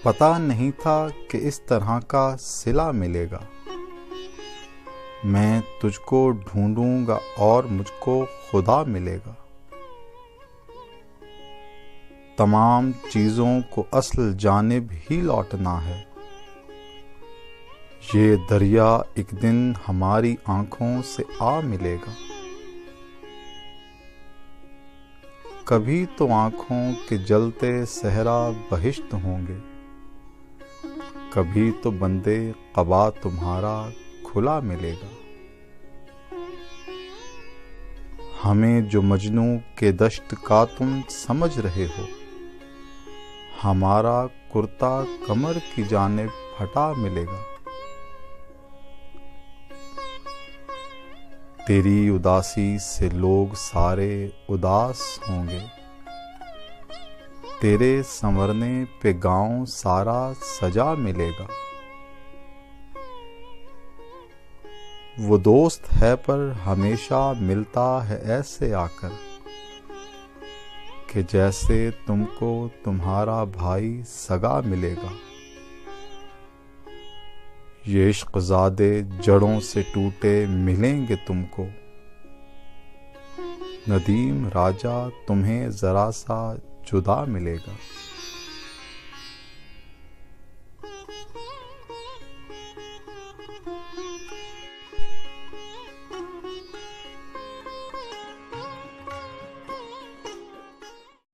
पता नहीं था कि इस तरह का सिला मिलेगा। मैं तुझको ढूंढूंगा और मुझको खुदा मिलेगा। तमाम चीज़ों को असल जानिब ही लौटना है। ये दरिया एक दिन हमारी आंखों से आ मिलेगा। कभी तो आंखों के जलते सहरा बहिश्त होंगे, कभी तो बंदे क़बा तुम्हारा खुला मिलेगा। हमें जो मजनू के दश्त का तुम समझ रहे हो, हमारा कुर्ता कमर की जानिब फटा मिलेगा। तेरी उदासी से लोग सारे उदास होंगे, तेरे संवरने पे गांव सारा सजा मिलेगा। वो दोस्त है पर हमेशा मिलता है ऐसे आकर कि जैसे तुमको तुम्हारा भाई सगा मिलेगा। ये इश्क़-ज़ादे जड़ों से टूटे मिलेंगे तुमको, नदीम राजा तुम्हें ज़रा सा जुदा मिलेगा।